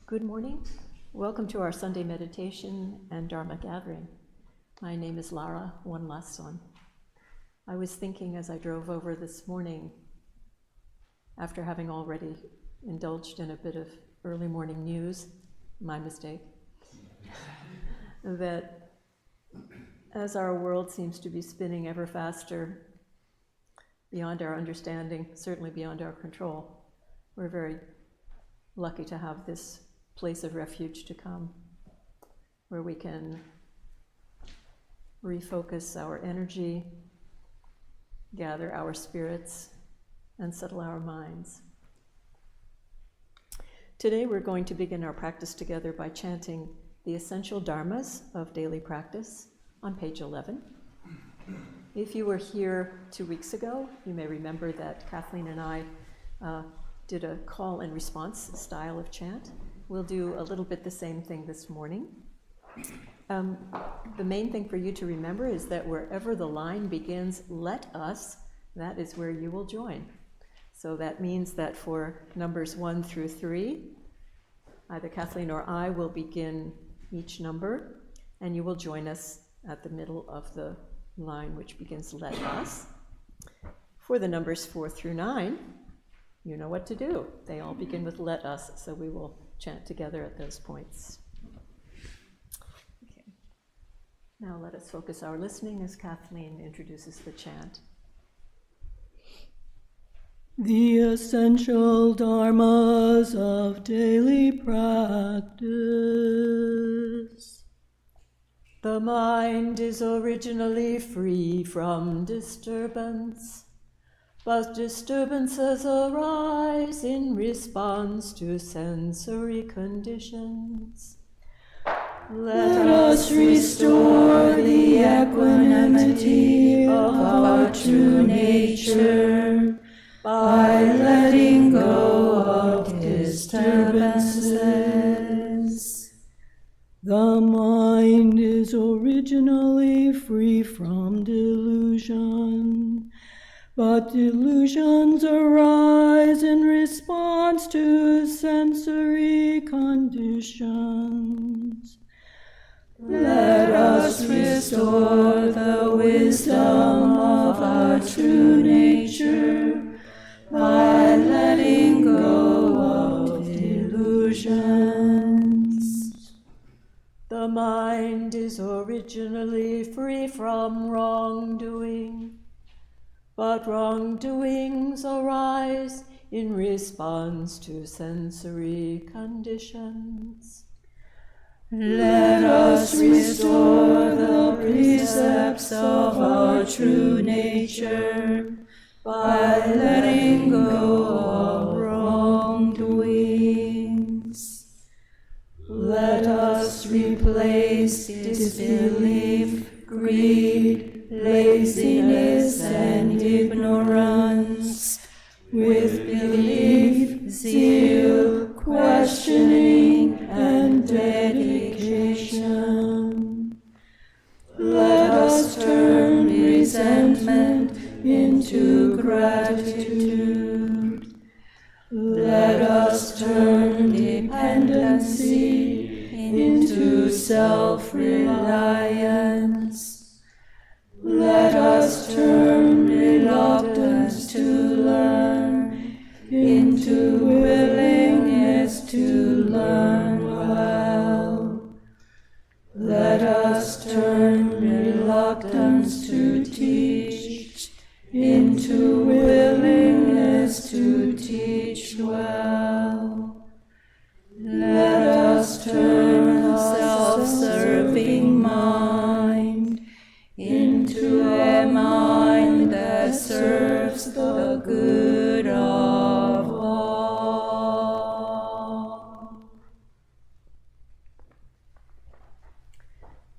Good morning. Welcome to our Sunday meditation and Dharma gathering. My name is Lara, one last one. I was thinking as I drove over this morning, after having already indulged in a bit of early morning news, my mistake, that as our world seems to be spinning ever faster, beyond our understanding, certainly beyond our control, we're very lucky to have this place of refuge to come, where we can refocus our energy, gather our spirits, and settle our minds. Today we're going to begin our practice together by chanting the essential dharmas of daily practice on page 11. If you were here 2 weeks ago, you may remember that Kathleen and I did a call and response style of chant. We'll do a little bit the same thing this morning. The main thing for you to remember is that wherever the line begins, let us, that is where you will join. So that means that for numbers 1 through 3, either Kathleen or I will begin each number, and you will join us at the middle of the line which begins let us. For the numbers 4 through 9, you know what to do. They all begin with let us, so we will chant together at those points. Okay. Now let us focus our listening as Kathleen introduces the chant. The essential dharmas of daily practice. The mind is originally free from disturbance, but disturbances arise in response to sensory conditions. Let us restore the equanimity of our true nature by letting go of disturbances. The mind is originally free from delusion, but delusions arise in response to sensory conditions. Let us restore the wisdom of our true nature by letting go of delusions. The mind is originally free from wrongdoing, but wrongdoings arise in response to sensory conditions. Let us restore the precepts of our true nature by letting go of wrongdoings. Let us replace disbelief, greed, laziness, and ignorance with belief, zeal, questioning, and dedication. Let us turn resentment into gratitude. Let us turn dependency into self-reliance. Let us turn reluctance to learn into willingness to learn well. Let us turn reluctance to teach into willingness to teach well. Let us turn a self-serving mind into a mind that serves the good of all.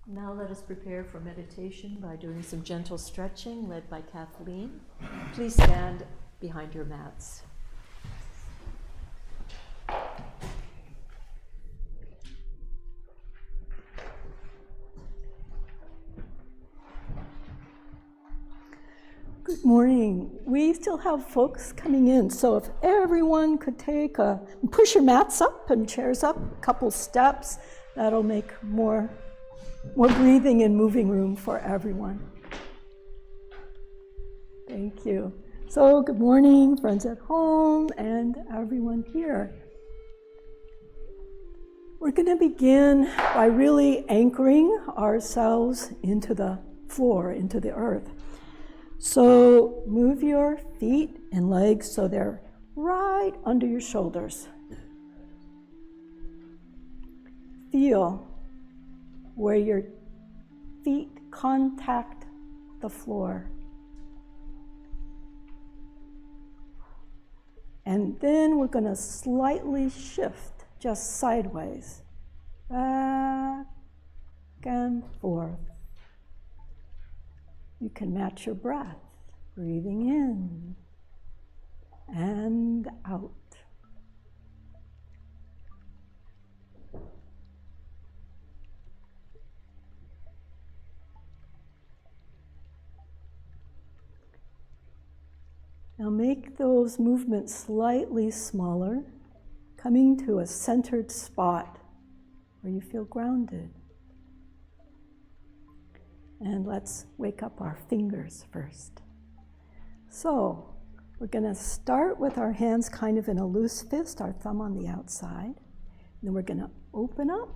Now let us prepare for meditation by doing some gentle stretching led by Kathleen. Please stand behind your mats. Good morning, we still have folks coming in, so if everyone could push your mats up and chairs up a couple steps, that'll make more breathing and moving room for everyone. Thank you. So good morning, friends at home and everyone here. We're going to begin by really anchoring ourselves into the floor, into the earth. So move your feet and legs so they're right under your shoulders. Feel where your feet contact the floor. And then we're going to slightly shift, just sideways, back and forth. You can match your breath, breathing in and out. Now make those movements slightly smaller, coming to a centered spot where you feel grounded. And let's wake up our fingers first. So we're going to start with our hands kind of in a loose fist, our thumb on the outside. And then we're going to open up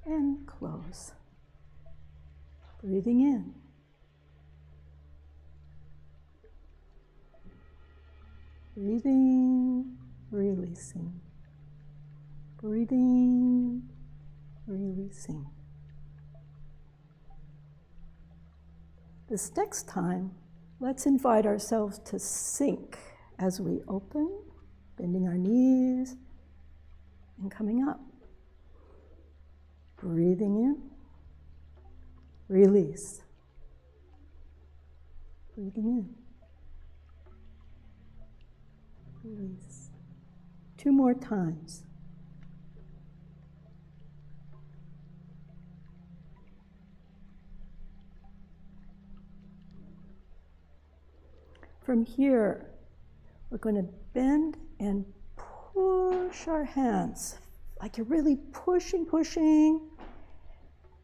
and close. Breathing in. Breathing, releasing. Breathing, releasing. This next time, let's invite ourselves to sink as we open, bending our knees and coming up. Breathing in, release. Breathing in, release. 2 more times. From here, we're going to bend and push our hands, like you're really pushing,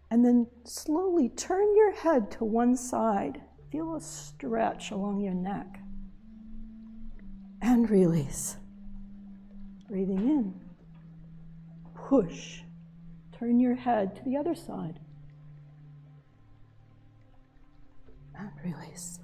and then slowly turn your head to one side. Feel a stretch along your neck. And release. Breathing in. Push. Turn your head to the other side. And release.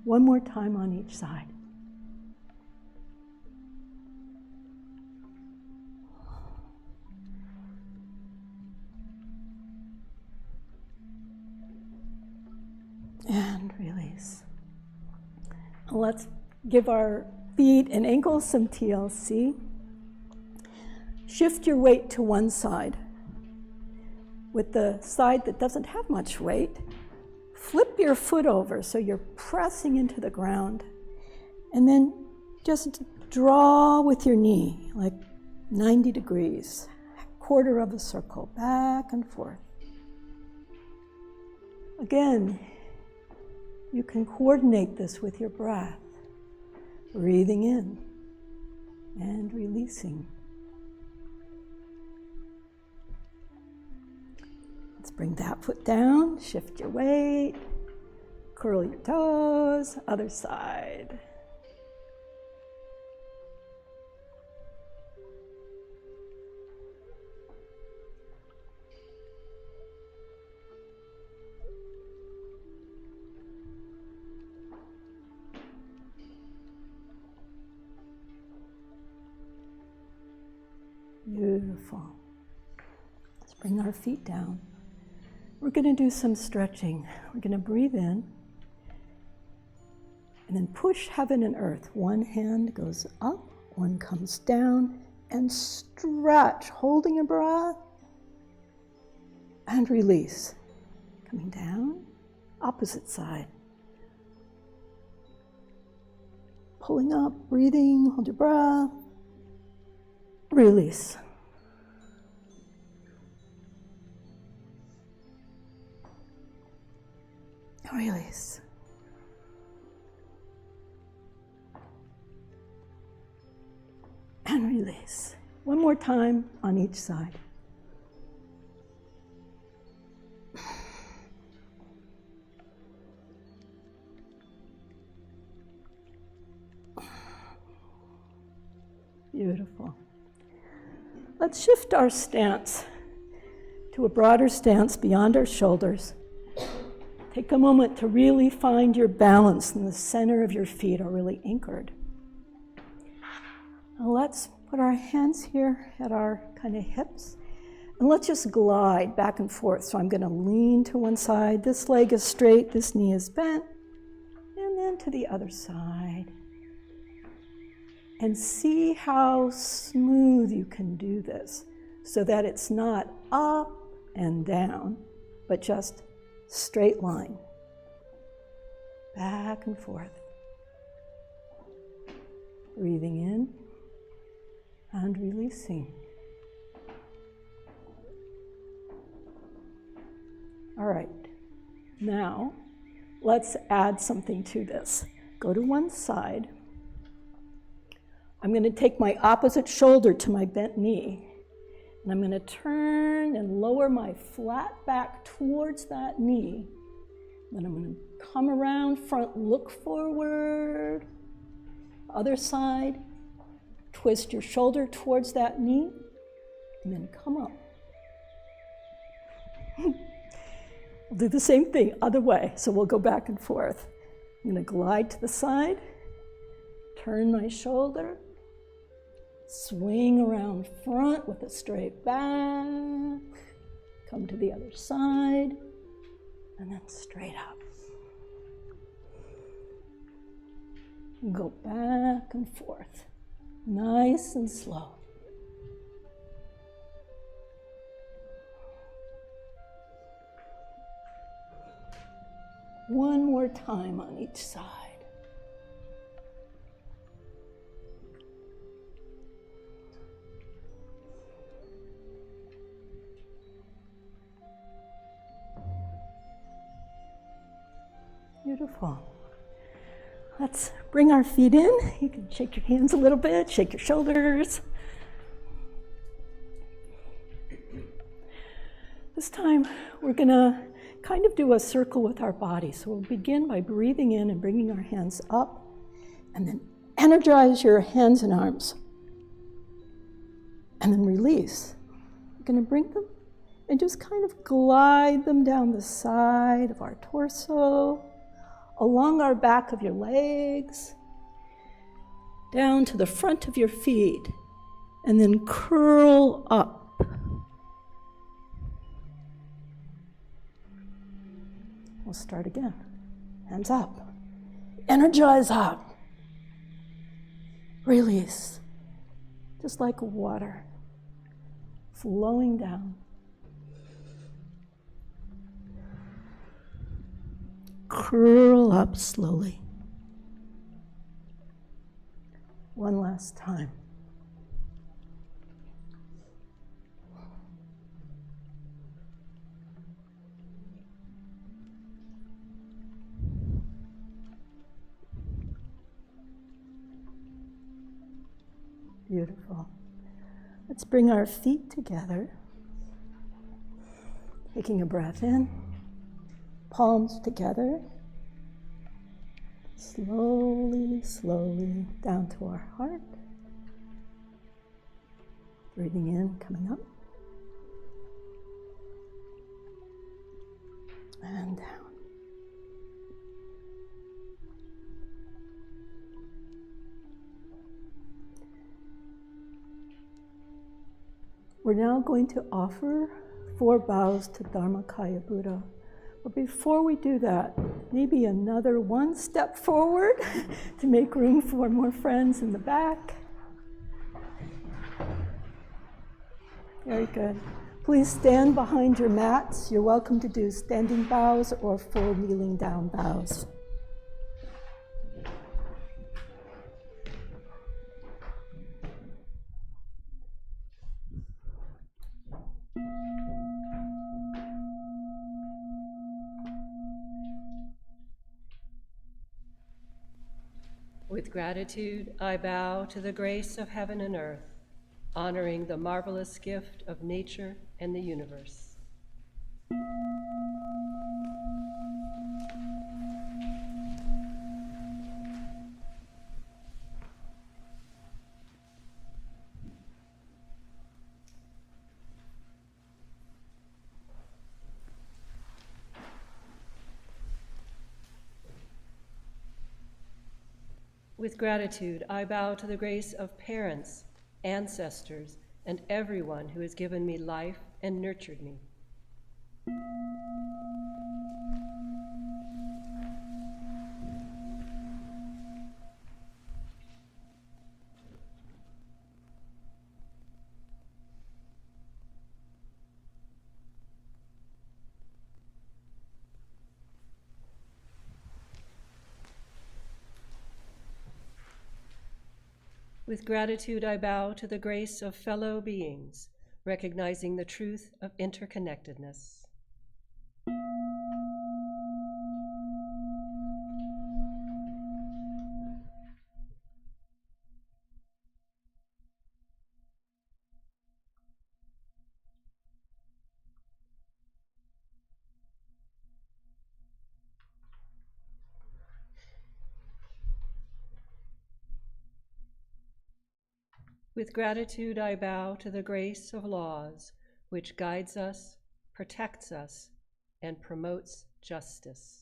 One more time on each side. And release. Let's give our feet and ankles some TLC. Shift your weight to one side. With the side that doesn't have much weight, flip your foot over so you're pressing into the ground. And then just draw with your knee, like 90 degrees, quarter of a circle, back and forth. Again, you can coordinate this with your breath, breathing in and releasing. Let's bring that foot down, shift your weight, curl your toes, other side. Beautiful. Let's bring our feet down. We're going to do some stretching. We're going to breathe in and then push heaven and earth. One hand goes up, one comes down, and stretch, holding your breath, and release. Coming down, Opposite side. Pulling up, breathing, hold your breath. Release. Release. And release. One more time on each side. Beautiful. Let's shift our stance to a broader stance beyond our shoulders. Take a moment to really find your balance and the center of your feet are really anchored. Now let's put our hands here at our kind of hips, and let's just glide back and forth. So I'm going to lean to one side, this leg is straight, this knee is bent, and then to the other side. And see how smooth you can do this so that it's not up and down, but just straight line. Back and forth. Breathing in and releasing. All right, now let's add something to this. Go to one side. I'm going to take my opposite shoulder to my bent knee, and I'm going to turn and lower my flat back towards that knee. Then I'm going to come around front, look forward. Other side, twist your shoulder towards that knee, and then come up. We'll do the same thing, other way, so we'll go back and forth. I'm going to glide to the side, turn my shoulder, swing around front with a straight back, come to the other side, and then straight up. Go back and forth, nice and slow. One more time on each side. Beautiful. Let's bring our feet in. You can shake your hands a little bit, shake your shoulders. This time we're going to kind of do a circle with our body. So we'll begin by breathing in and bringing our hands up, and then energize your hands and arms. And then release. We're going to bring them and just kind of glide them down the side of our torso, along our back of your legs, down to the front of your feet, and then curl up. We'll start again. Hands up. Energize up. Release. Just like water flowing down. Curl up slowly. One last time. Beautiful. Let's bring our feet together. Taking a breath in. Palms together. Slowly, slowly down to our heart. Breathing in, coming up. And down. We're now going to offer 4 bows to Dharmakaya Buddha. But before we do that, maybe another one step forward to make room for more friends in the back. Very good. Please stand behind your mats. You're welcome to do standing bows or full kneeling down bows. With gratitude, I bow to the grace of heaven and earth, honoring the marvelous gift of nature and the universe. With gratitude, I bow to the grace of parents, ancestors, and everyone who has given me life and nurtured me. With gratitude, I bow to the grace of fellow beings, recognizing the truth of interconnectedness. With gratitude, I bow to the grace of laws, which guides us, protects us, and promotes justice.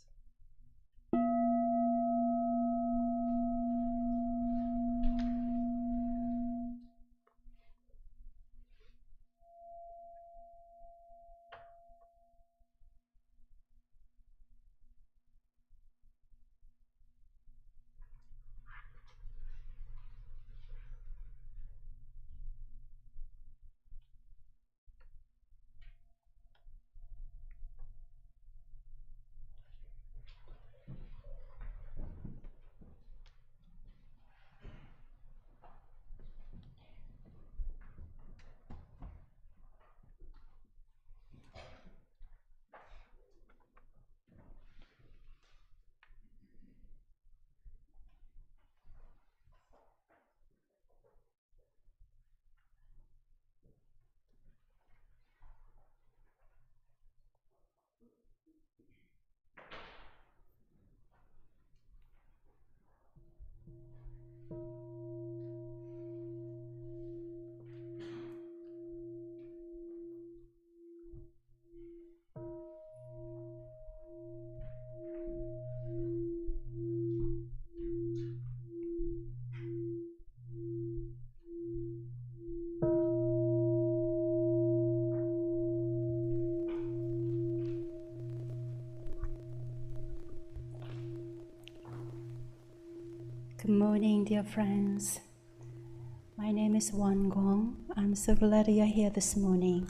Good morning, dear friends. My name is Won Gong. I'm so glad you're here this morning.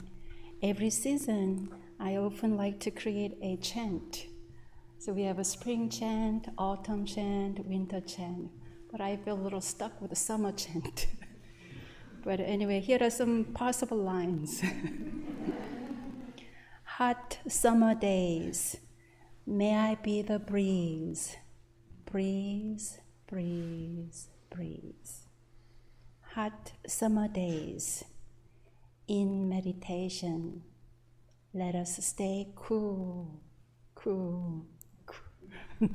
Every season, I often like to create a chant. So we have a spring chant, autumn chant, winter chant. But I feel a little stuck with the summer chant. But anyway, here are some possible lines. Hot summer days, may I be the breeze. Breeze, breeze, breeze. Hot summer days, in meditation, let us stay cool, cool, cool.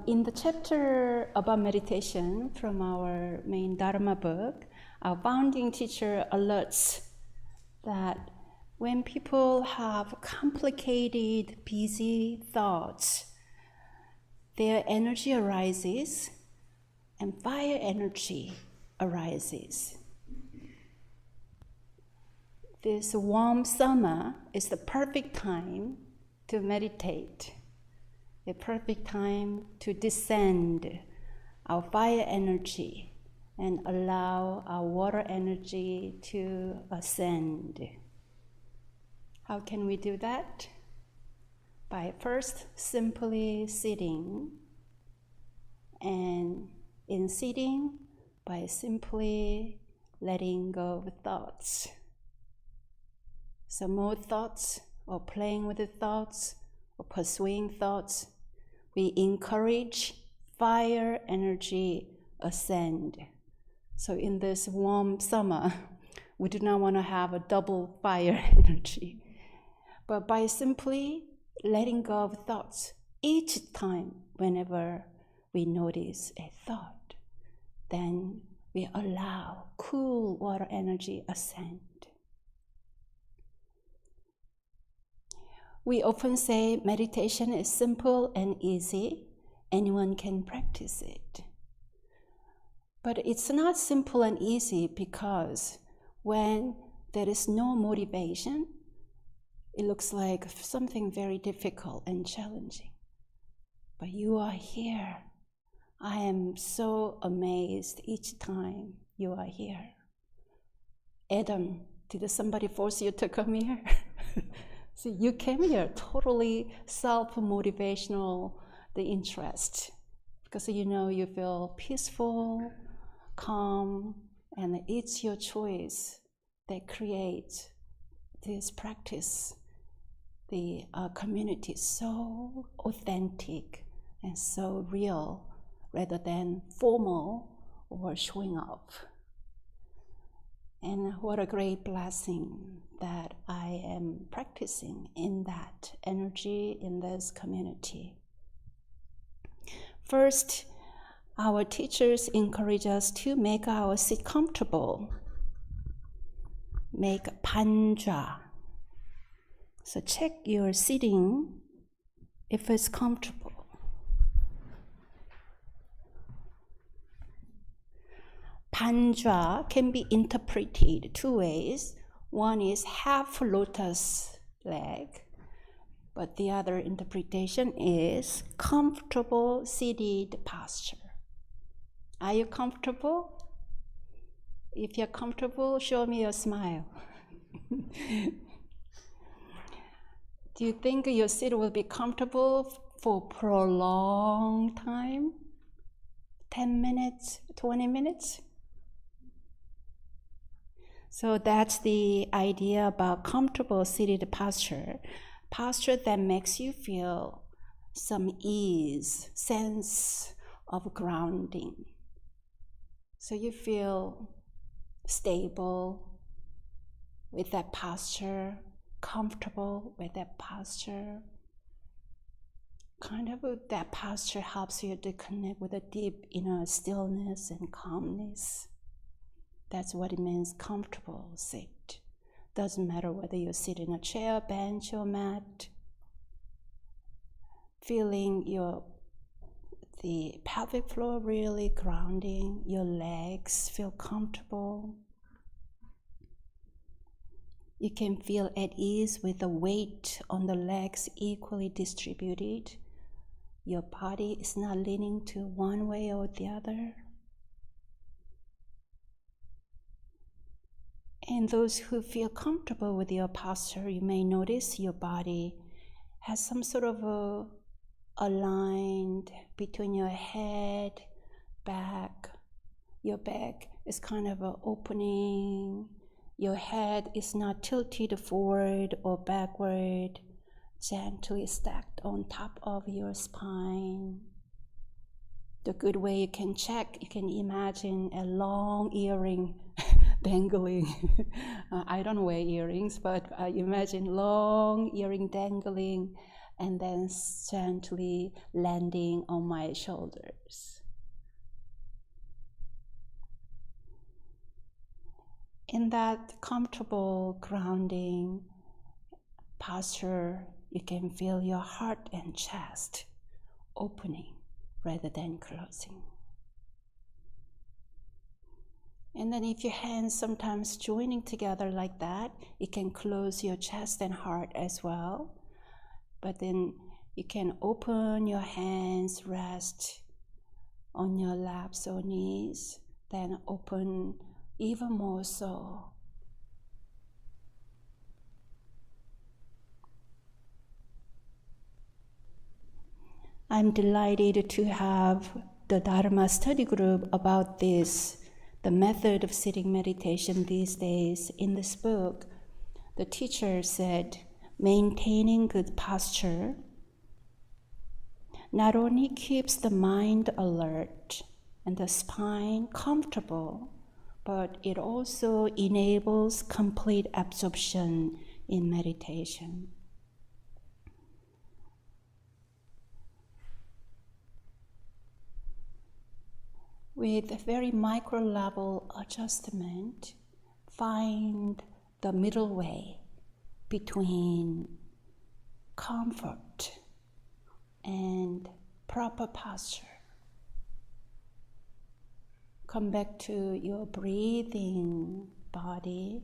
In the chapter about meditation from our main Dharma book, our founding teacher alerts that when people have complicated, busy thoughts, their energy arises and fire energy arises. This warm summer is the perfect time to meditate, a perfect time to descend our fire energy and allow our water energy to ascend. How can we do that? By first simply sitting, and in sitting, by simply letting go of thoughts. So more thoughts, or playing with the thoughts, or pursuing thoughts, we encourage fire energy ascend. So in this warm summer, we do not want to have a double fire energy. But by simply letting go of thoughts, each time whenever we notice a thought, then we allow cool water energy ascend. We often say meditation is simple and easy. Anyone can practice it. But it's not simple and easy because when there is no motivation, it looks like something very difficult and challenging. But you are here. I am so amazed each time you are here. Adam, did somebody force you to come here? See, you came here totally self-motivational, the interest, because you feel peaceful, calm, and it's your choice that creates this practice. The community is so authentic and so real rather than formal or showing off. And what a great blessing that I am practicing in that energy in this community. First, our teachers encourage us to make our seat comfortable. Make panja. So check your sitting if it's comfortable. Panja can be interpreted two ways. One is half lotus leg, but the other interpretation is comfortable seated posture. Are you comfortable? If you're comfortable, show me a smile. Do you think your seat will be comfortable for prolonged time? 10 minutes, 20 minutes? So that's the idea about comfortable seated posture. Posture that makes you feel some ease, sense of grounding. So you feel stable with that posture, comfortable with that posture. Kind of that posture helps you to connect with a deep inner stillness and calmness. That's what it means, comfortable sit. Doesn't matter whether you sit in a chair, bench, or mat. Feeling the pelvic floor really grounding, your legs feel comfortable. You can feel at ease with the weight on the legs equally distributed. Your body is not leaning to one way or the other. And those who feel comfortable with your posture, you may notice your body has some sort of aligned between your head, back. Your back is kind of opening. Your head is not tilted forward or backward, gently stacked on top of your spine. The good way you can check, you can imagine a long earring dangling. I don't wear earrings, but imagine long earring dangling and then gently landing on my shoulders. In that comfortable grounding posture, you can feel your heart and chest opening rather than closing. And then if your hands sometimes joining together like that, you can close your chest and heart as well. But then you can open your hands, rest on your laps or knees, then open even more so. I'm delighted to have the Dharma study group about this, the method of sitting meditation these days. In this book, the teacher said, maintaining good posture not only keeps the mind alert and the spine comfortable, but it also enables complete absorption in meditation. With a very micro level adjustment, find the middle way between comfort and proper posture. Come back to your breathing body,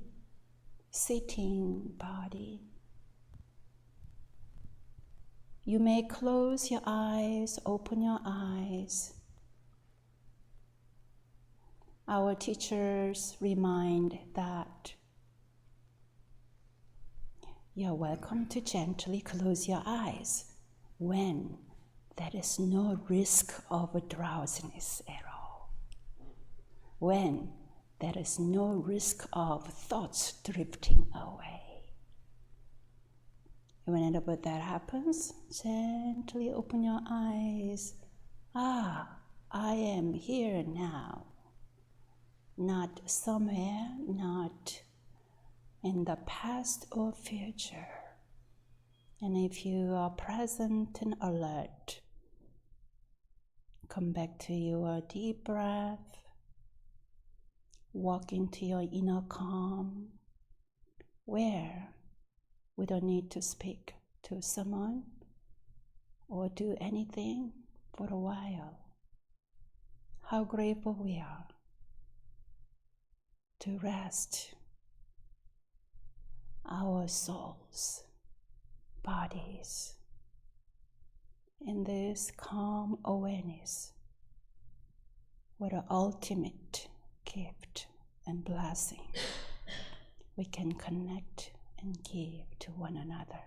sitting body. You may close your eyes, open your eyes. Our teachers remind that you're welcome to gently close your eyes when there is no risk of drowsiness at all, when there is no risk of thoughts drifting away. Whenever that happens, gently open your eyes. I am here now. Not somewhere, not in the past or future. And if you are present and alert, come back to your deep breath, walk into your inner calm, where we don't need to speak to someone or do anything for a while. How grateful we are to rest our souls, bodies in this calm awareness. What an ultimate gift and blessing we can connect and give to one another.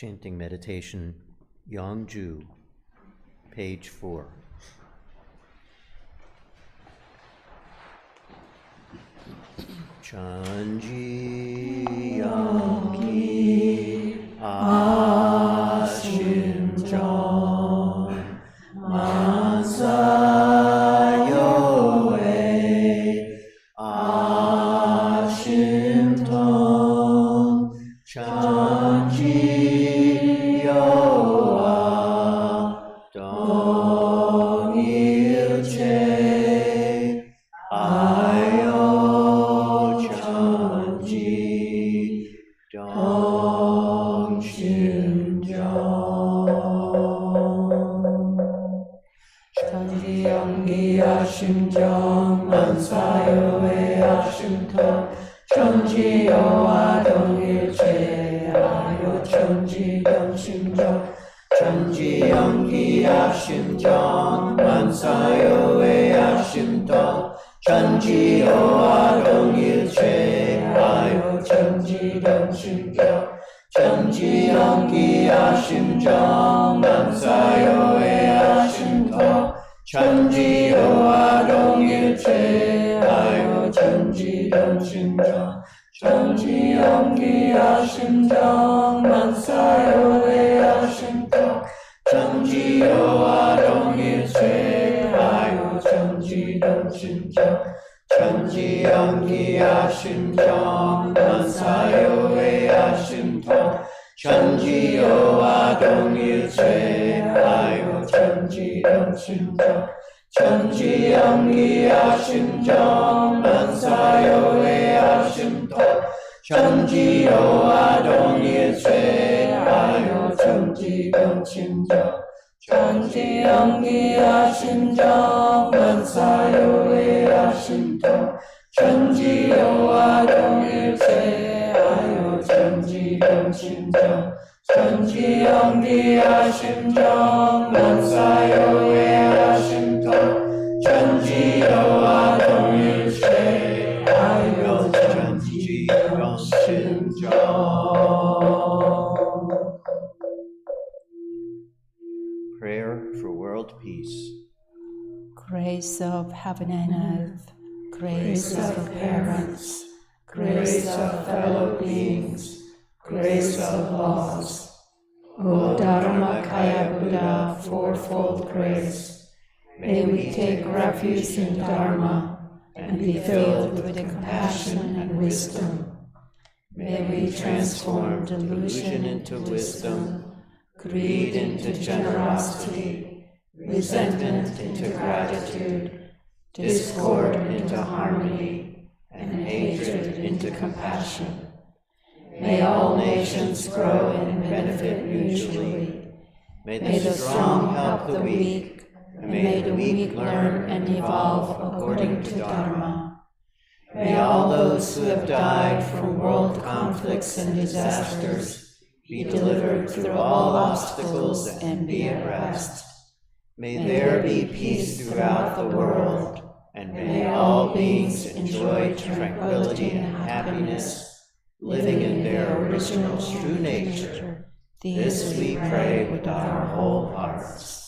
Chanting meditation, Yangju, page 4. Chanji Yangki Ashim Jan Mansayoe Ashim Ton Chanji Yoa Dong Ilche Ayo Chanji Dong Shin Jong Chanji Yonggi Ashim Jong Mansayoe Ashim Tong Chanji Yoa Dong Ilche Ayo Chanji Dong Shin Jong Chanji Yonggi Ashim Jong Mansayoe Ashim Tong Chanji Yoa Dong Ilche Ayo Chanji Dong Shin Jong Chanji Yonggi Ashim Jong Mansayoe Ashim Tong Chanji Yoa Dong Ilche Ayo Chanji Dong Shin Jong Chanji Yonggi Ashim Jong Mansayoe Ashim Tong Chanji Yoa Dong Ilche Ayo Chanji Dong Shin Jong Chanji Yonggi Ashim Jong Mansayoe Ashim Tong Chanji Yoa Dong Ilche Ayo Chanji Dong Shin Jong Chanji Yonggi Ashim Jong Mansayoe Ashim Tong Chanji Yoa Dong Ilche Ayo Chanji Dong Shin Jong Chanji Yonggi Ashim Jong Mansayoe Ashim Tong Chanji Yoa Dong Ilche Ayo Chanji Dong Shin Jong Chanji Yonggi Ashim Jong Mansayoe Ashim Tong Chanji Yoa Dong Ilche Ayo Chanji Dong Shin Jong. Prayer for world peace. Grace of heaven and earth, grace of parents, grace of fellow beings, grace of laws. O Dharmakaya Buddha, fourfold grace, may we take refuge in Dharma and be filled with compassion and wisdom. May we transform delusion into wisdom, greed into generosity, resentment into gratitude, discord into harmony, and hatred into compassion. May all nations grow and benefit mutually. May the strong help the weak, and may the weak learn and evolve according to Dharma. May all those who have died from world conflicts and disasters be delivered through all obstacles and be at rest. May there be peace throughout the world, and may all beings enjoy tranquility and happiness, living in their original true nature. This we pray with our whole hearts.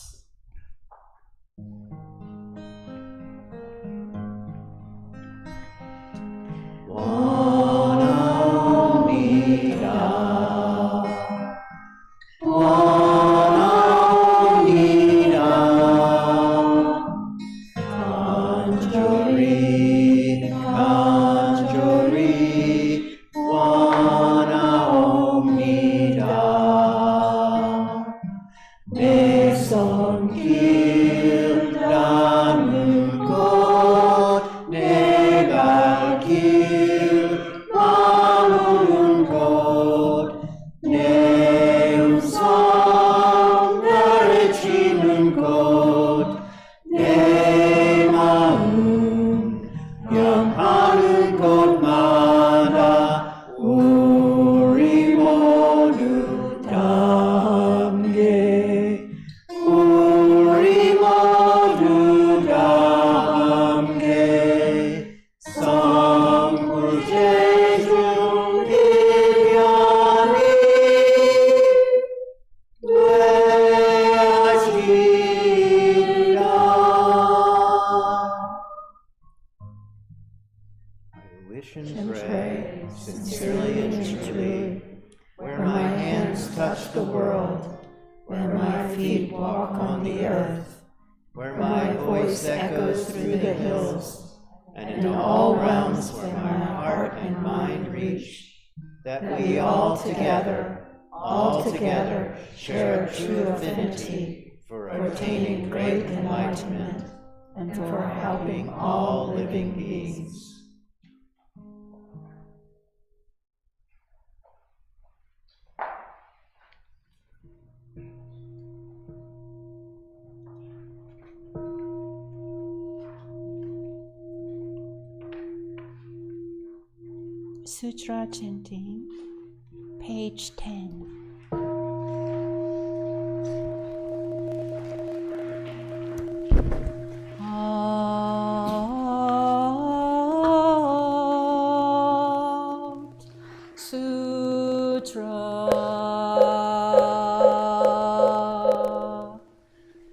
pray, sincerely and truly, where my hands touch the world, where my feet walk on the earth, where my voice echoes through the hills, and in all realms where my heart and mind reach, that we all together, share a true affinity for attaining great enlightenment and for helping all living beings. Sutra chanting, page 10. Sutra.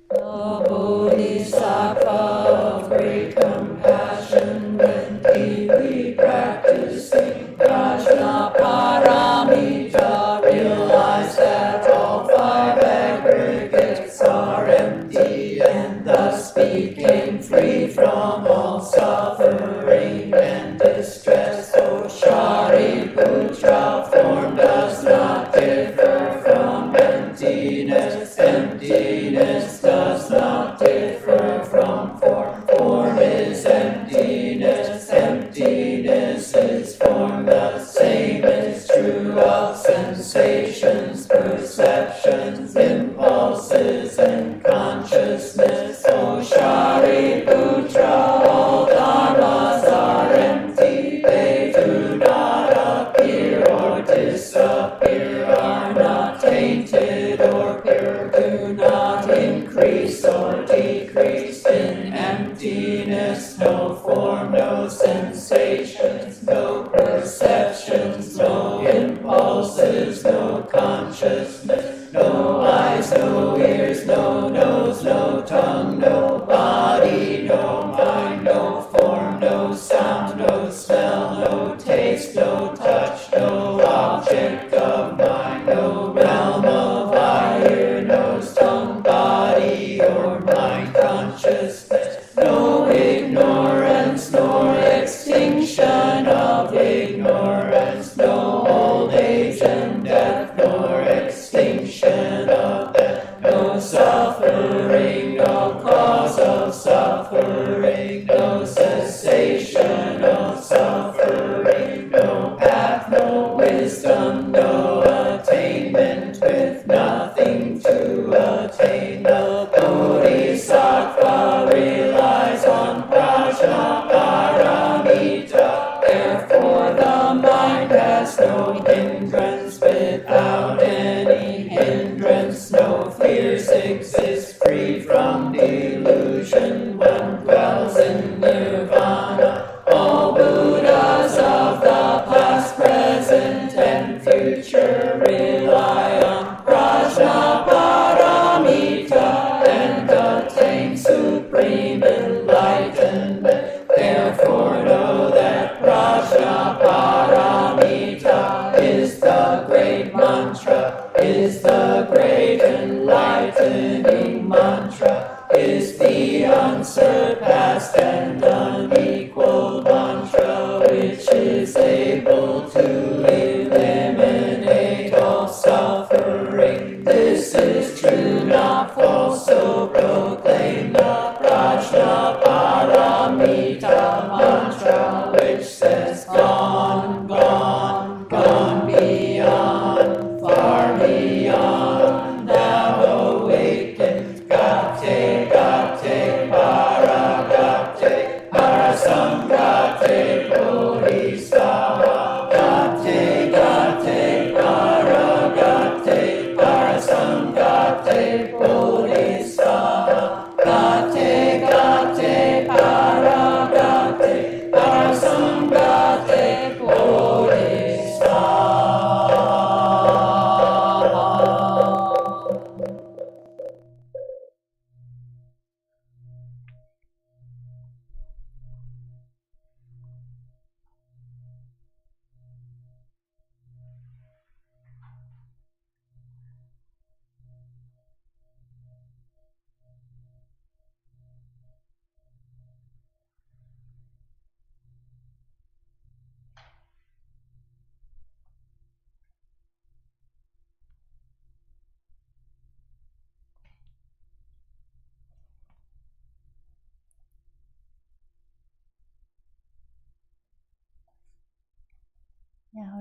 The Bodhisattva of great compassion when deeply practicing Prajna Paramita realized that all five aggregates are empty and thus became free from all suffering and distress. O Shariputra, form does not differ from emptiness. Emptiness does not differ from form. Form is emptiness. Emptiness is form. The same is true of sensations, perceptions, impulses, and consciousness. O Shariputra, all dharmas are empty. They do not appear or disappear, are not tainted or pure, do not increase or decrease. In emptiness, no form, no sensations, no perceptions, no impulses, no consciousness, no eyes, no ears, no nose, no tongue, no body, no mind, no form, no sound, no smell, no taste, no touch, no object of mind, no realm of eye, ear, nose, tongue, body, or mind consciousness, no ignorance, nor extinction of ignorance, no old age and death, nor extinction of death, no suffering, no cause of suffering, no cessation of suffering, no path, no wisdom, no attainment with nothing to attain. The Bodhisattva relies on Prajna Paramita, therefore the mind has no hindrance. Without any hindrance, no fears exist. Free from delusion, one dwells in nirvana. All Buddhas of the past, present, and future rely on Prajna Paramita and attain supreme enlightenment. Therefore know that Prajna Paramita is the great mantra, is the great enlightening mantra, is the unsurpassed and unequaled mantra, which is able to eliminate all suffering. This is true, not false, so proclaim the Prajna Paramita mantra, which says gone, gone, gone beyond, far beyond, now awakened. Gate, gate, para, gate, parasamgate,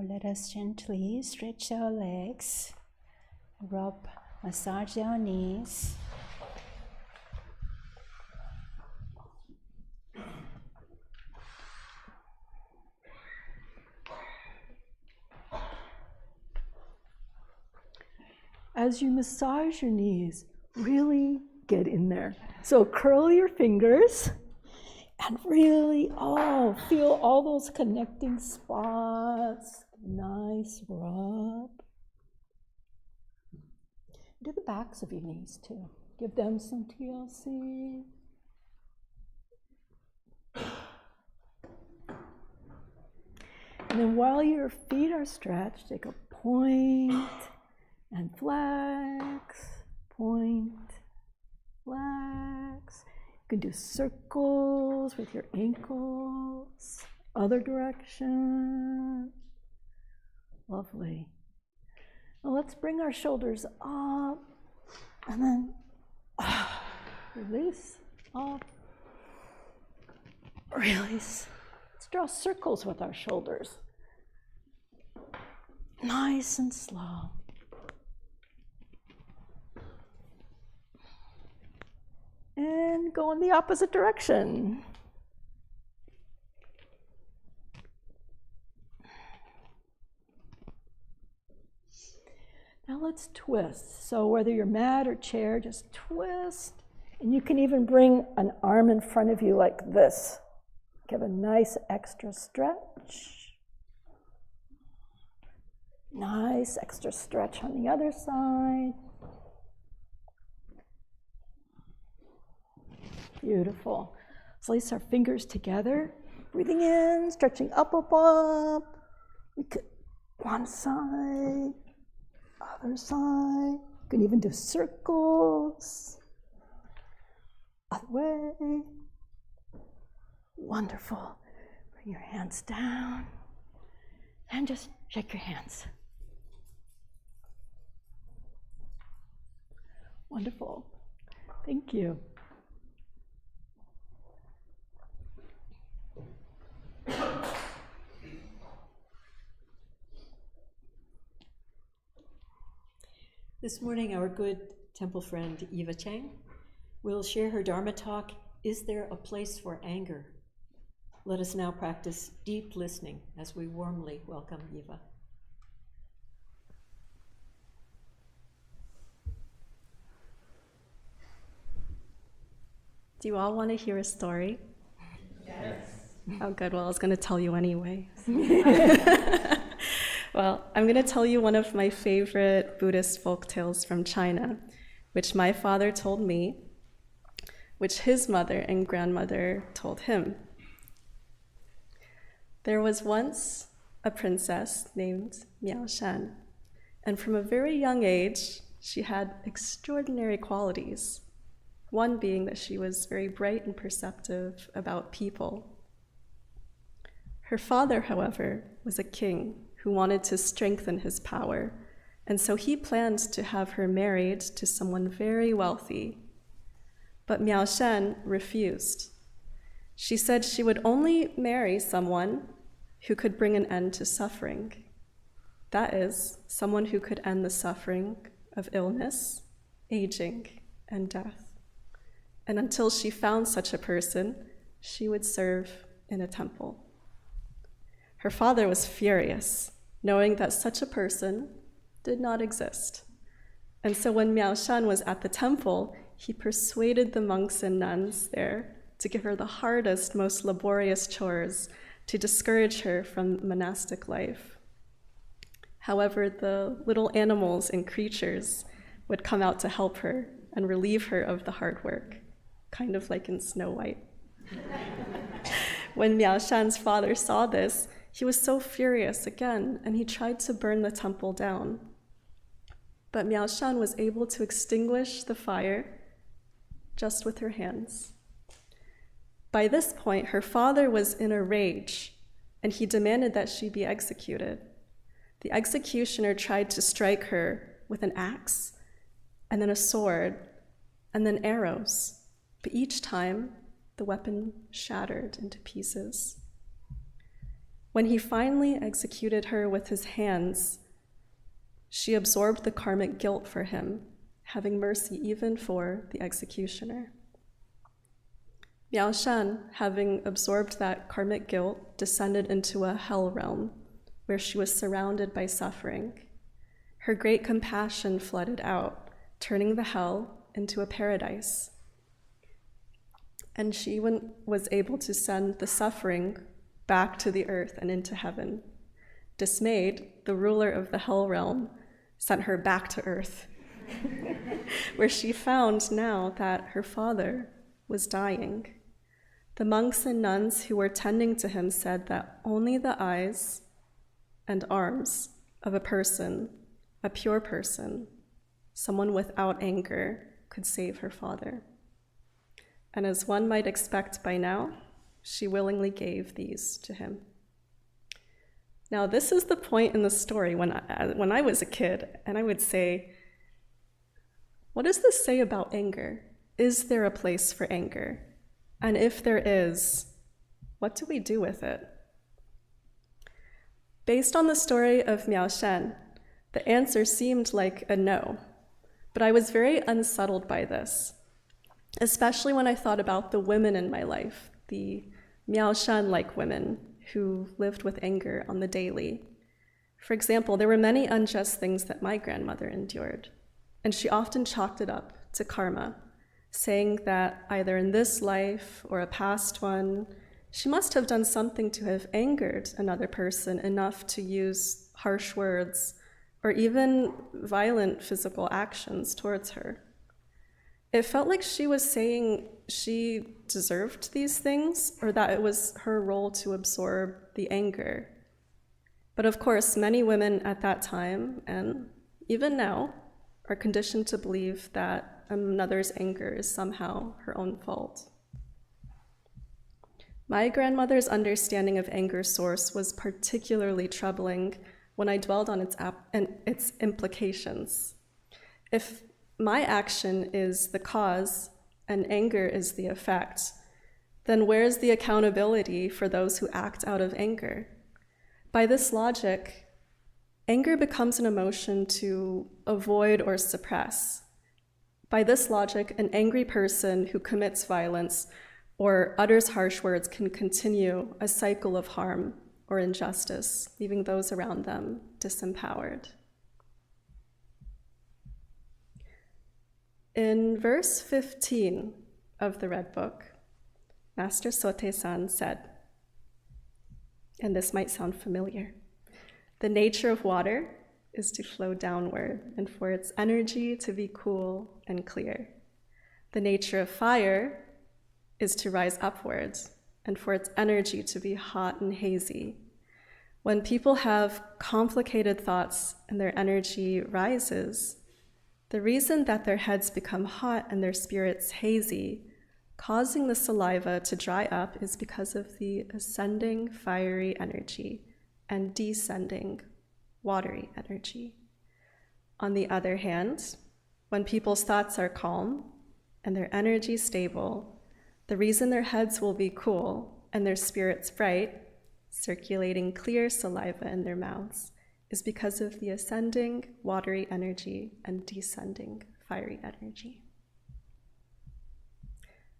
Now let us gently stretch our legs, rub, massage our knees. As you massage your knees, really get in there. So curl your fingers and really, feel all those connecting spots. Nice rub. Do the backs of your knees too. Give them some TLC. And then while your feet are stretched, take a point and flex, point, flex. You can do circles with your ankles, other direction. Lovely. Now let's bring our shoulders up and then release, up, release. Let's draw circles with our shoulders. Nice and slow. And go in the opposite direction. Now let's twist. So whether you're mat or chair, just twist. And you can even bring an arm in front of you like this. Give a nice extra stretch. Nice extra stretch on the other side. Beautiful. Place our fingers together. Breathing in, stretching up, up, up. We could one side, other side. You can even do circles. Other way. Wonderful. Bring your hands down and just shake your hands. Wonderful. Thank you. This morning, our good temple friend Eva Chang will share her Dharma talk, Is There a Place for Anger? Let us now practice deep listening as we warmly welcome Eva. Do you all want to hear a story? Yes. Oh, good. Well, I was going to tell you anyway. Well, I'm going to tell you one of my favorite Buddhist folk tales from China, which my father told me, which his mother and grandmother told him. There was once a princess named Miao Shan, and from a very young age, she had extraordinary qualities. One being that she was very bright and perceptive about people. Her father, however, was a king who wanted to strengthen his power, and so he planned to have her married to someone very wealthy. But Miao Shan refused. She said she would only marry someone who could bring an end to suffering. That is, someone who could end the suffering of illness, aging, and death. And until she found such a person, she would serve in a temple. Her father was furious, knowing that such a person did not exist. And so when Miao Shan was at the temple, he persuaded the monks and nuns there to give her the hardest, most laborious chores to discourage her from monastic life. However, the little animals and creatures would come out to help her and relieve her of the hard work, kind of like in Snow White. When Miao Shan's father saw this, he was so furious again, and he tried to burn the temple down. But Miao Shan was able to extinguish the fire just with her hands. By this point, her father was in a rage, and he demanded that she be executed. The executioner tried to strike her with an axe, and then a sword, and then arrows. But each time, the weapon shattered into pieces. When he finally executed her with his hands, she absorbed the karmic guilt for him, having mercy even for the executioner. Miao Shan, having absorbed that karmic guilt, descended into a hell realm where she was surrounded by suffering. Her great compassion flooded out, turning the hell into a paradise. And she was able to send the suffering back to the earth and into heaven. Dismayed, the ruler of the hell realm sent her back to earth, where she found now that her father was dying. The monks and nuns who were tending to him said that only the eyes and arms of a person, a pure person, someone without anger, could save her father. And as one might expect by now, she willingly gave these to him. Now, this is the point in the story when I was a kid, and I would say, what does this say about anger? Is there a place for anger? And if there is, what do we do with it? Based on the story of Miao Shan, the answer seemed like a no, but I was very unsettled by this, especially when I thought about the women in my life, the Miao Shan-like women who lived with anger on the daily. For example, there were many unjust things that my grandmother endured, and she often chalked it up to karma, saying that either in this life or a past one, she must have done something to have angered another person enough to use harsh words or even violent physical actions towards her. It felt like she was saying she deserved these things, or that it was her role to absorb the anger. But of course, many women at that time, and even now, are conditioned to believe that another's anger is somehow her own fault. My grandmother's understanding of anger's source was particularly troubling when I dwelled on its implications. If my action is the cause and anger is the effect, then where's the accountability for those who act out of anger? By this logic, anger becomes an emotion to avoid or suppress. By this logic, an angry person who commits violence or utters harsh words can continue a cycle of harm or injustice, leaving those around them disempowered. In verse 15 of the Red Book, Master Sote-san said, and this might sound familiar, the nature of water is to flow downward and for its energy to be cool and clear. The nature of fire is to rise upwards and for its energy to be hot and hazy. When people have complicated thoughts and their energy rises, the reason that their heads become hot and their spirits hazy, causing the saliva to dry up, is because of the ascending fiery energy and descending watery energy. On the other hand, when people's thoughts are calm and their energy stable, the reason their heads will be cool and their spirits bright, circulating clear saliva in their mouths, is because of the ascending watery energy and descending fiery energy.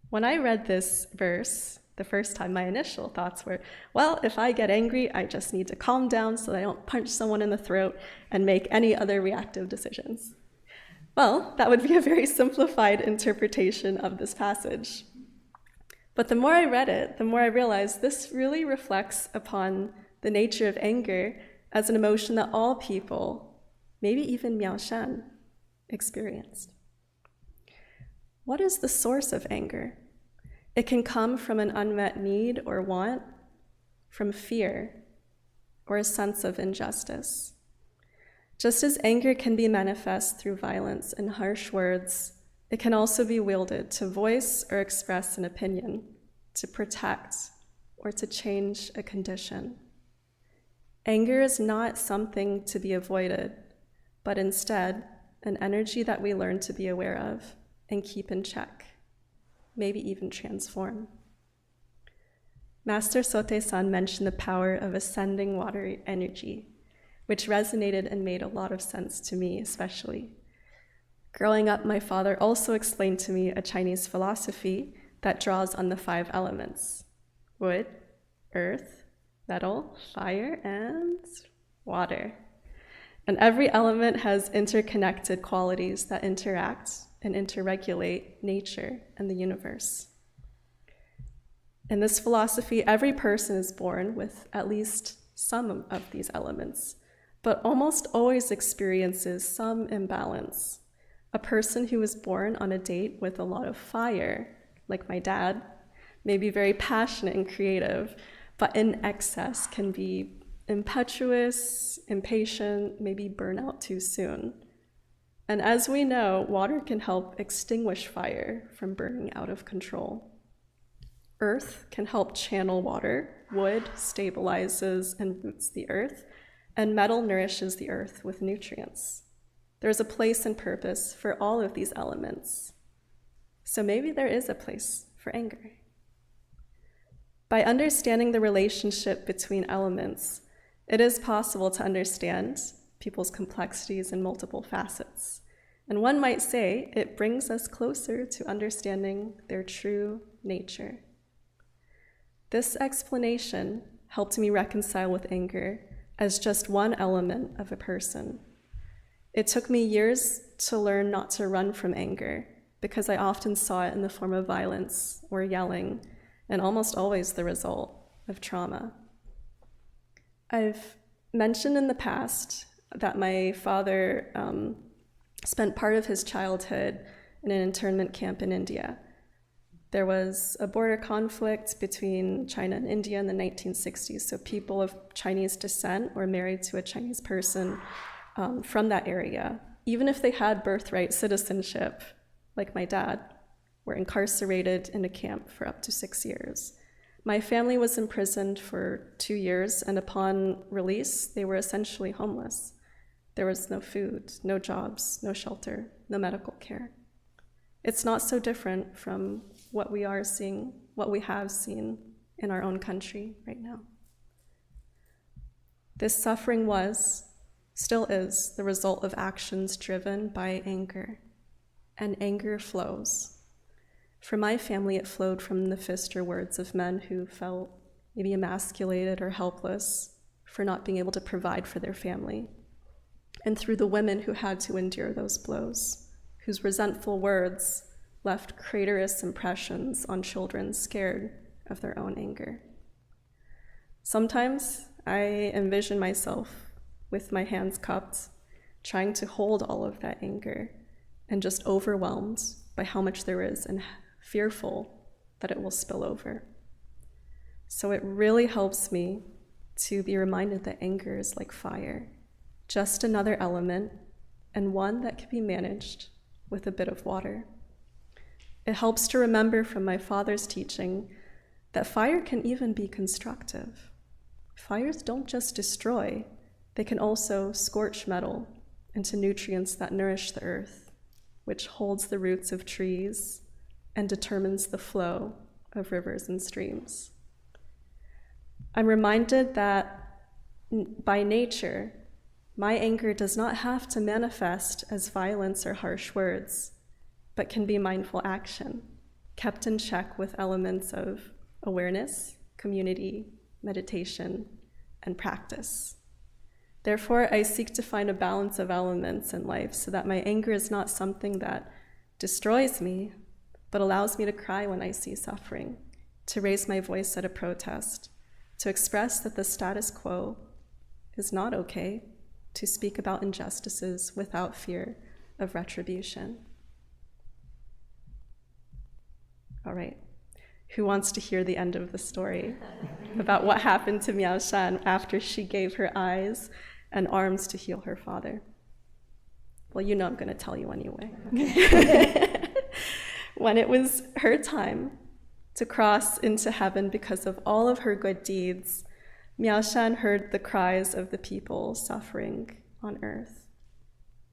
When I read this verse the first time, my initial thoughts were, well, if I get angry, I just need to calm down so that I don't punch someone in the throat and make any other reactive decisions. Well, that would be a very simplified interpretation of this passage. But the more I read it, the more I realized this really reflects upon the nature of anger as an emotion that all people, maybe even Miao Shan, experienced. What is the source of anger? It can come from an unmet need or want, from fear, or a sense of injustice. Just as anger can be manifest through violence and harsh words, it can also be wielded to voice or express an opinion, to protect, or to change a condition. Anger is not something to be avoided, but instead an energy that we learn to be aware of and keep in check, maybe even transform. Master Sote-san mentioned the power of ascending water energy, which resonated and made a lot of sense to me, especially. Growing up, my father also explained to me a Chinese philosophy that draws on the 5 elements: wood, earth, metal, fire, and water. And every element has interconnected qualities that interact and interregulate nature and the universe. In this philosophy, every person is born with at least some of these elements, but almost always experiences some imbalance. A person who was born on a date with a lot of fire, like my dad, may be very passionate and creative, but in excess can be impetuous, impatient, maybe burn out too soon. And as we know, water can help extinguish fire from burning out of control. Earth can help channel water, wood stabilizes and roots the earth, and metal nourishes the earth with nutrients. There's a place and purpose for all of these elements. So maybe there is a place for anger. By understanding the relationship between elements, it is possible to understand people's complexities and multiple facets. And one might say it brings us closer to understanding their true nature. This explanation helped me reconcile with anger as just one element of a person. It took me years to learn not to run from anger, because I often saw it in the form of violence or yelling, and almost always the result of trauma. I've mentioned in the past that my father spent part of his childhood in an internment camp in India. There was a border conflict between China and India in the 1960s, so people of Chinese descent were married to a Chinese person from that area, even if they had birthright citizenship, like my dad, were incarcerated in a camp for up to 6 years. My family was imprisoned for 2 years, and upon release, they were essentially homeless. There was no food, no jobs, no shelter, no medical care. It's not so different from what we have seen in our own country right now. This suffering still is, the result of actions driven by anger, and anger flows. For my family, it flowed from the fists or words of men who felt maybe emasculated or helpless for not being able to provide for their family, and through the women who had to endure those blows, whose resentful words left craterous impressions on children scared of their own anger. Sometimes I envision myself with my hands cupped, trying to hold all of that anger, and just overwhelmed by how much there is and fearful that it will spill over. So it really helps me to be reminded that anger is like fire, just another element, and one that can be managed with a bit of water. It helps to remember from my father's teaching that fire can even be constructive. Fires don't just destroy, they can also scorch metal into nutrients that nourish the earth, which holds the roots of trees and determines the flow of rivers and streams. I'm reminded that by nature, my anger does not have to manifest as violence or harsh words, but can be mindful action, kept in check with elements of awareness, community, meditation, and practice. Therefore, I seek to find a balance of elements in life so that my anger is not something that destroys me, but allows me to cry when I see suffering, to raise my voice at a protest, to express that the status quo is not okay, to speak about injustices without fear of retribution. All right, who wants to hear the end of the story about what happened to Miao Shan after she gave her eyes and arms to heal her father? Well, you know I'm going to tell you anyway. Okay. When it was her time to cross into heaven because of all of her good deeds, Miao Shan heard the cries of the people suffering on earth.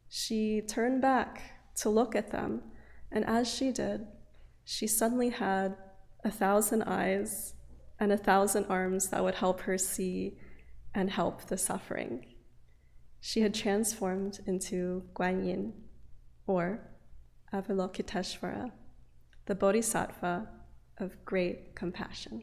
She turned back to look at them, and as she did, she suddenly had 1,000 eyes and 1,000 arms that would help her see and help the suffering. She had transformed into Guanyin, or Avalokiteshvara, the Bodhisattva of great compassion.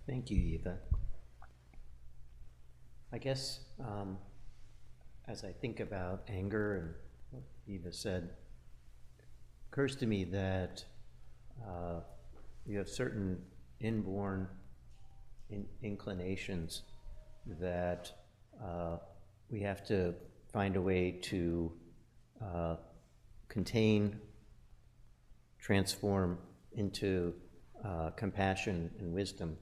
Thank you, Eva. I guess as I think about anger and what Eva said, it occurs to me that you have certain inborn inclinations that we have to find a way to contain, transform into compassion and wisdom.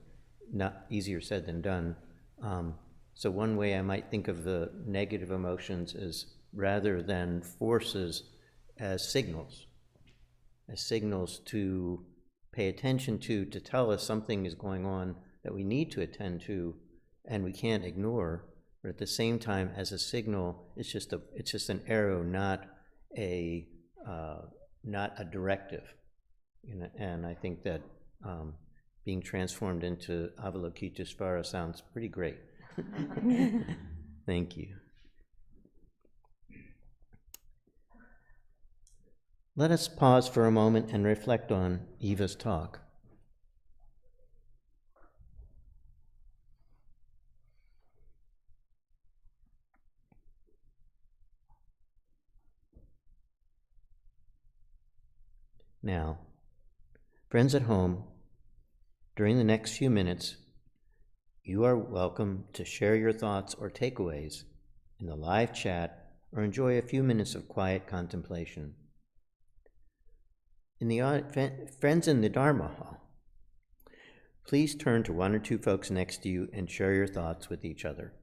Not easier said than done. So one way I might think of the negative emotions is rather than forces as signals to pay attention to tell us something is going on that we need to attend to and we can't ignore, but at the same time as a signal, it's just an arrow, not a directive. You know, and I think that being transformed into Avalokiteshvara sounds pretty great. Thank you. Let us pause for a moment and reflect on Eva's talk. Now, friends at home, during the next few minutes, you are welcome to share your thoughts or takeaways in the live chat or enjoy a few minutes of quiet contemplation. Friends in the Dharma Hall, please turn to one or two folks next to you and share your thoughts with each other.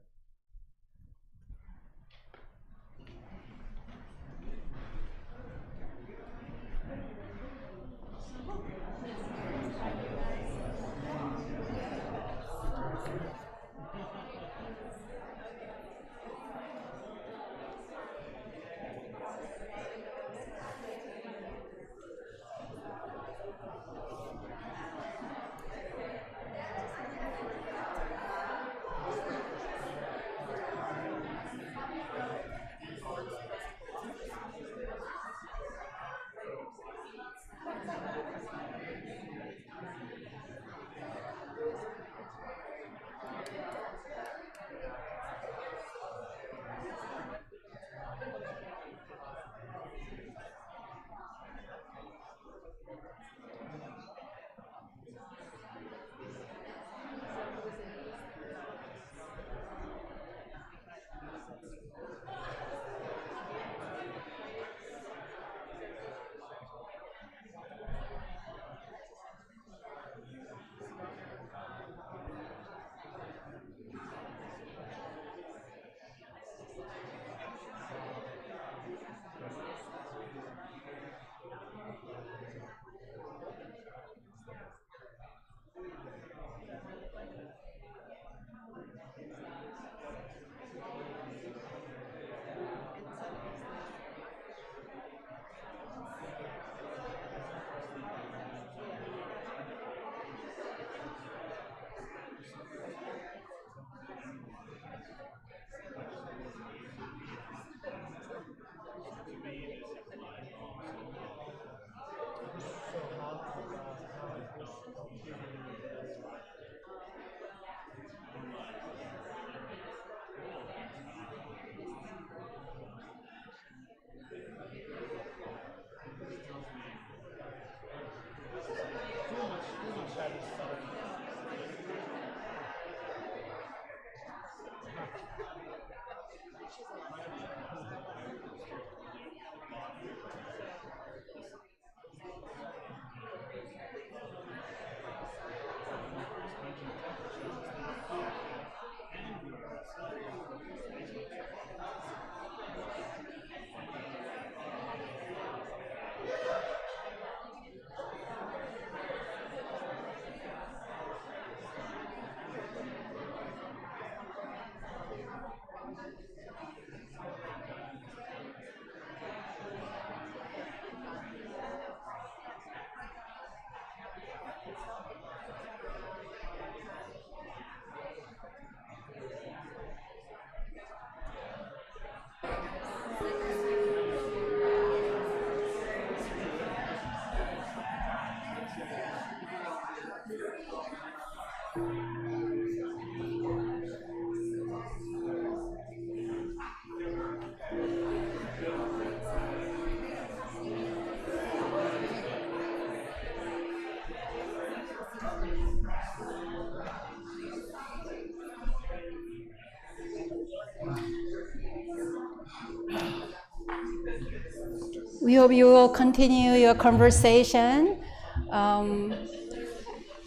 We hope you will continue your conversation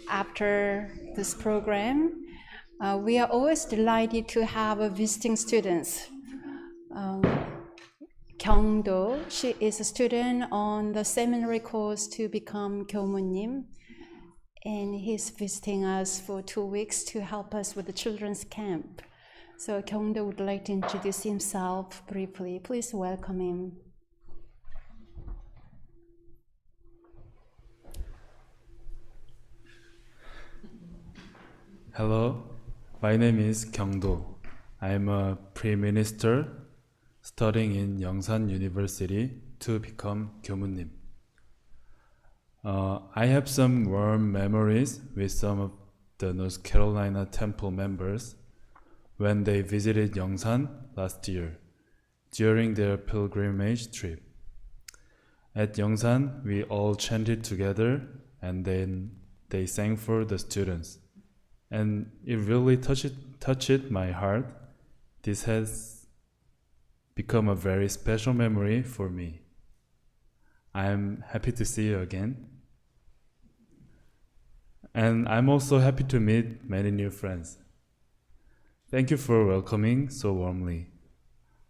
after this program. We are always delighted to have visiting students. Kyungdo, she is a student on the seminary course to become 교무님, and he's visiting us for 2 weeks to help us with the children's camp. So Kyungdo would like to introduce himself briefly. Please welcome him. Hello, my name is Kyungdo. I am a pre-minister studying in Yongsan University to become 교무님. I have some warm memories with some of the North Carolina temple members when they visited Yongsan last year during their pilgrimage trip. At Yongsan, we all chanted together and then they sang for the students. And it really touched my heart. This has become a very special memory for me. I am happy to see you again. And I'm also happy to meet many new friends. Thank you for welcoming so warmly.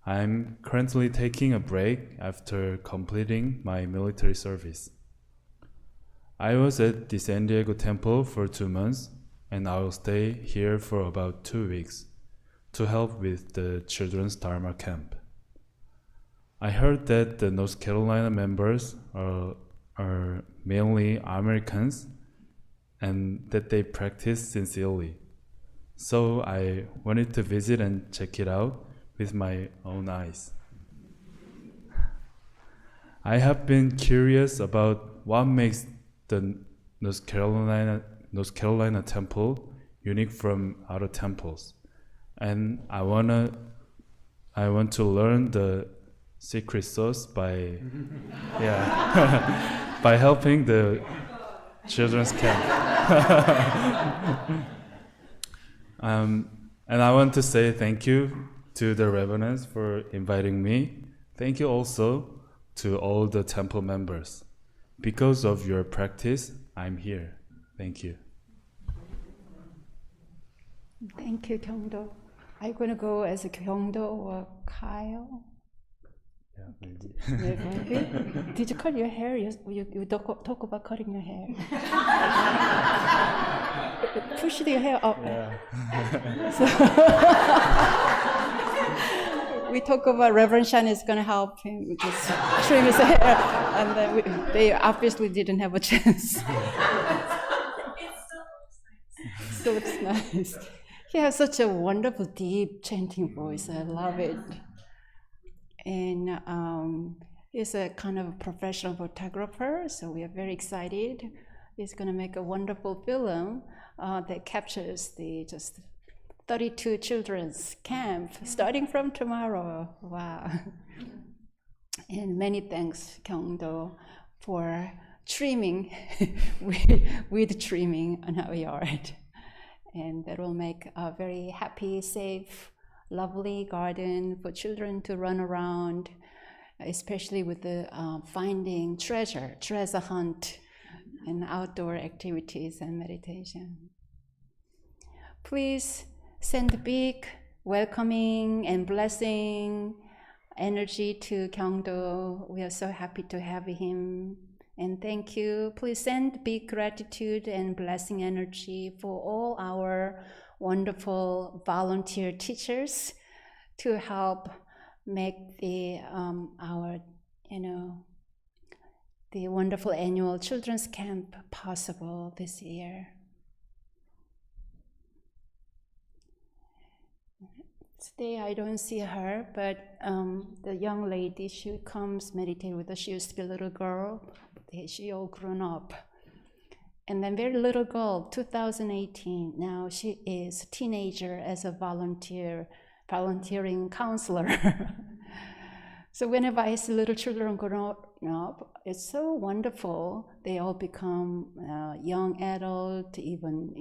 I'm currently taking a break after completing my military service. I was at the San Diego temple for 2 months, and I will stay here for about 2 weeks to help with the children's Dharma camp. I heard that the North Carolina members are mainly Americans and that they practice sincerely. So I wanted to visit and check it out with my own eyes. I have been curious about what makes the North Carolina temple unique from other temples, and I want to learn the secret sauce by by helping the children's camp. And I want to say thank you to the reverends for inviting me. Thank you also to all the temple members. Because of your practice, I'm here. Thank you. Thank you, Kyungdo. Are you going to go as a Kyungdo or Kyle? Yeah, maybe. Maybe. Did you cut your hair? You talk about cutting your hair. Push your hair up. Yeah. We talk about Reverend Shan is going to help him just trim his hair, and then they obviously didn't have a chance. Still looks nice. He has such a wonderful, deep chanting voice. I love it. And he's a kind of professional photographer, so we are very excited. He's going to make a wonderful film that captures the just 32 children's camp starting from tomorrow. Wow. And many thanks, Kyungdo, for trimming with trimming on our yard. And that will make a very happy, safe, lovely garden for children to run around, especially with the finding treasure hunt, and outdoor activities and meditation. Please send a big welcoming and blessing energy to Kyungdo. We are so happy to have him. And thank you. Please send big gratitude and blessing energy for all our wonderful volunteer teachers to help make the the wonderful annual children's camp possible this year. Today I don't see her, but the young lady, she comes meditate with us. She used to be a little girl, but she all grown up. And then very little girl, 2018, now she is a teenager as a volunteering counselor. So whenever I see little children grown up, it's so wonderful. They all become young adult, even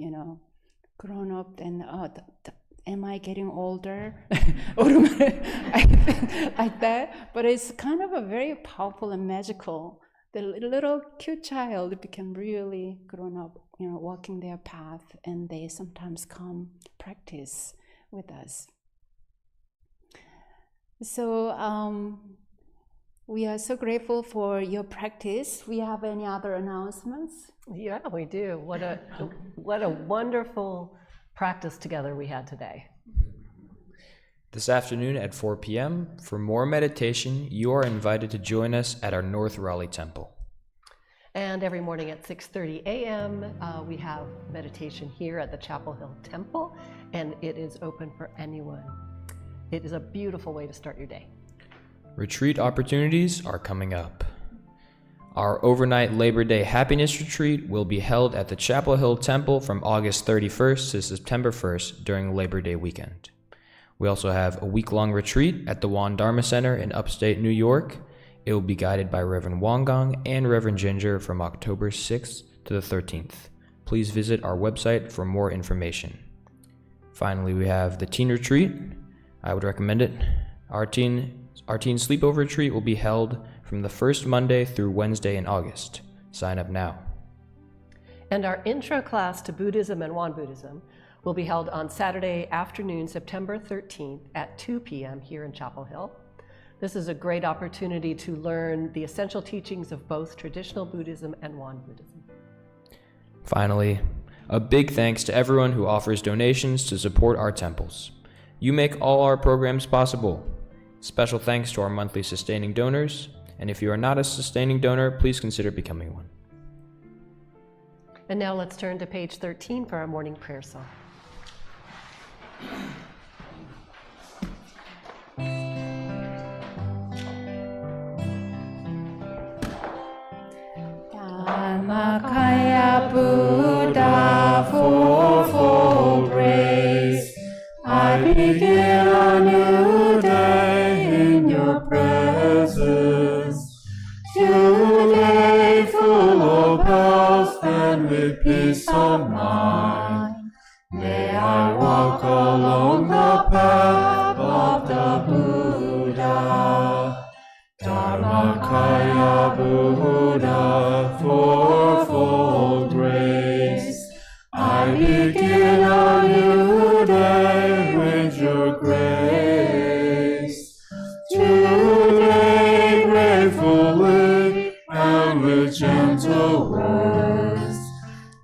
grown up, and am I getting older? like that. But it's kind of a very powerful and magical. The little cute child became really grown up, walking their path, and they sometimes come practice with us. So we are so grateful for your practice. We have any other announcements? Yeah, we do. What a wonderful practice together we had today. This afternoon at 4 p.m., for more meditation, you are invited to join us at our North Raleigh Temple. And every morning at 6:30 a.m., we have meditation here at the Chapel Hill Temple, and it is open for anyone. It is a beautiful way to start your day. Retreat opportunities are coming up. Our overnight Labor Day Happiness Retreat will be held at the Chapel Hill Temple from August 31st to September 1st during Labor Day weekend. We also have a week-long retreat at the Won Dharma Center in upstate New York. It will be guided by Reverend Won Gong and Reverend Ginger from October 6th to the 13th. Please visit our website for more information. Finally, we have the Teen Retreat. I would recommend it. Our teen sleepover retreat will be held from the first Monday through Wednesday in August. Sign up now. And our intro class to Buddhism and Won Buddhism will be held on Saturday afternoon, September 13th at 2 p.m. here in Chapel Hill. This is a great opportunity to learn the essential teachings of both traditional Buddhism and Won Buddhism. Finally, a big thanks to everyone who offers donations to support our temples. You make all our programs possible. Special thanks to our monthly sustaining donors, and if you are not a sustaining donor, please consider becoming one. And now let's turn to page 13 for our morning prayer song. Dhammakaya Buddha, fourfold grace, I begin a new day in your presence. Today full of health and with peace of mind, may I walk along the path of the Buddha. Dharmakaya Buddha, fourfold grace, I begin a new day with your grace. Today gratefully and with gentle words,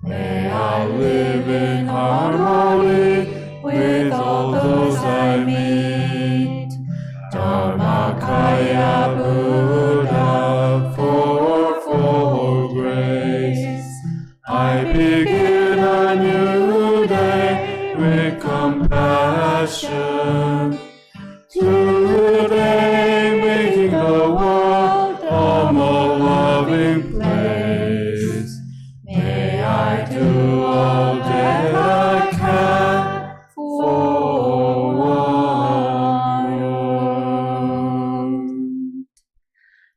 may I live in harmony with all those I meet. Dharmakaya Buddha, fourfold grace, I begin a new day with compassion. Today making the world a more loving place. May I do all that I can for one.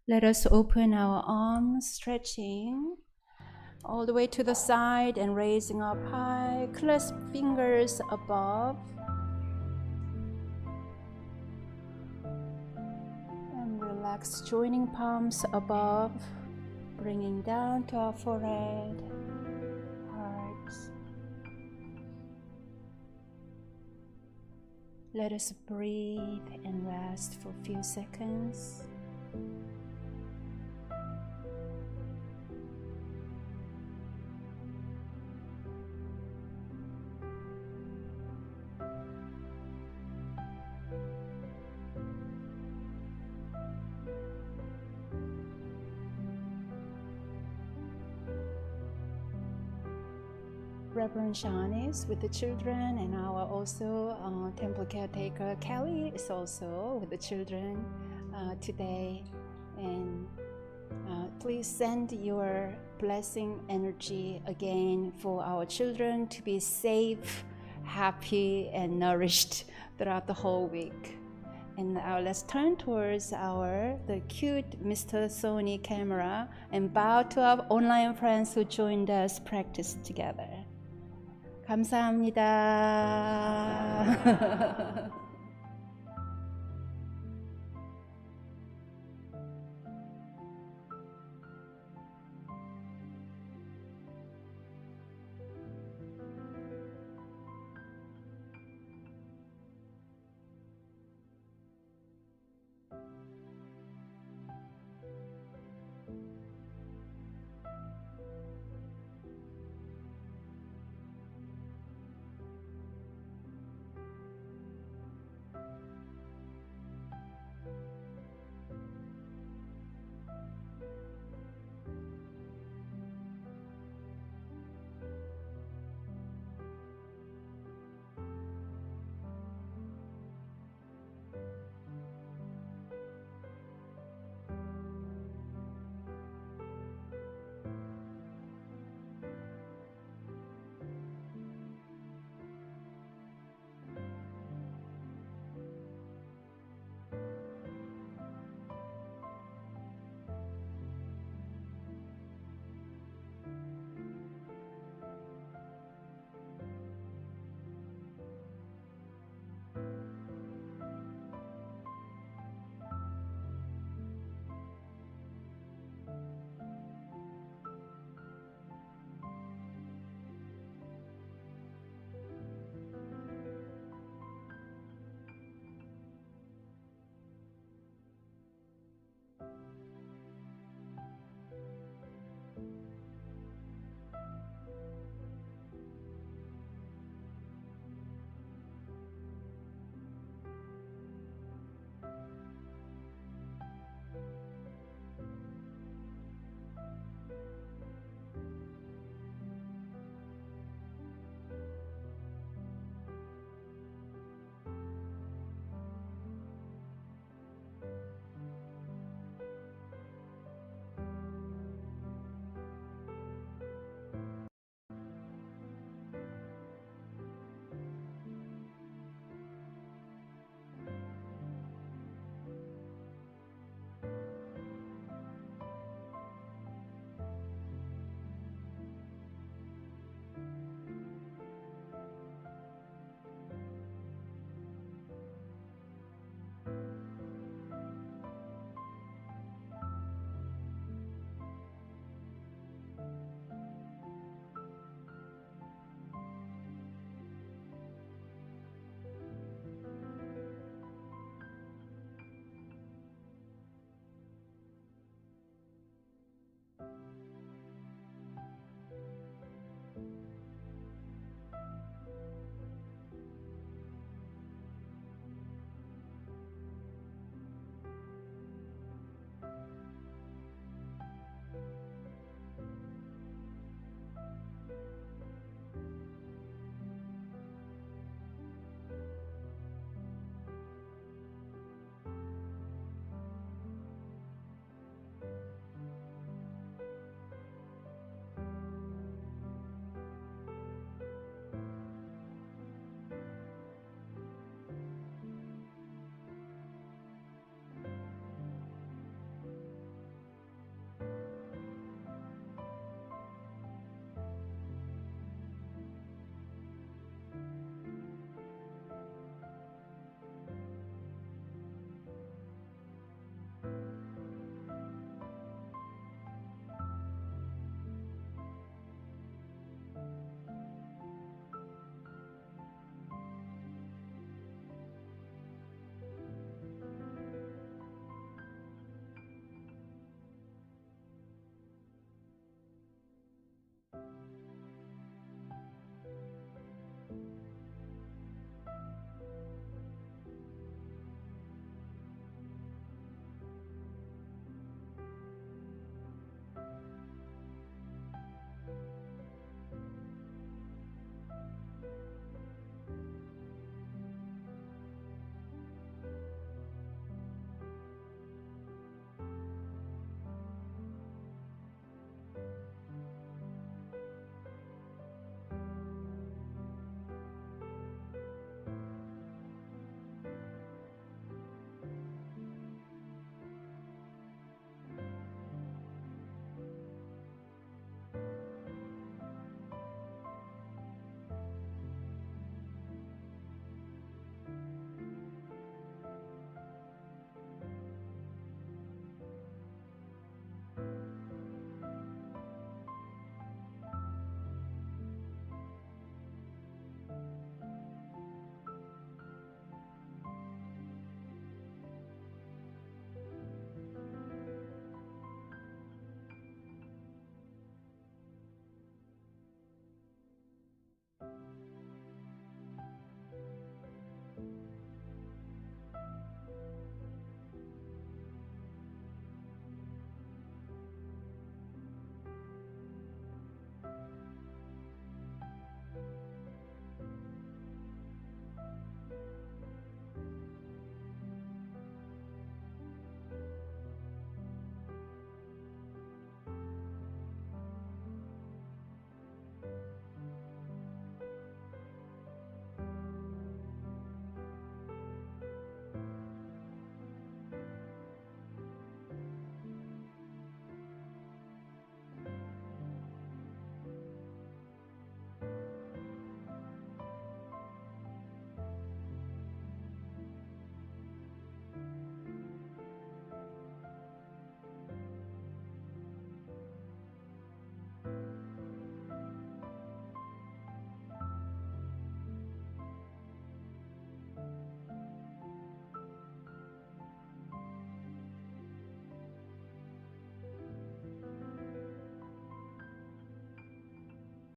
Let us open our arms, stretching all the way to the side and raising up high. Clasp fingers above. And relax, joining palms above, bringing down to our forehead, heart. Let us breathe and rest for a few seconds. Reverend Shanice with the children, and our also temple caretaker Kelly is also with the children today. And please send your blessing energy again for our children to be safe, happy, and nourished throughout the whole week. And now let's turn towards the cute Mr. Sony camera and bow to our online friends who joined us practice together. 감사합니다.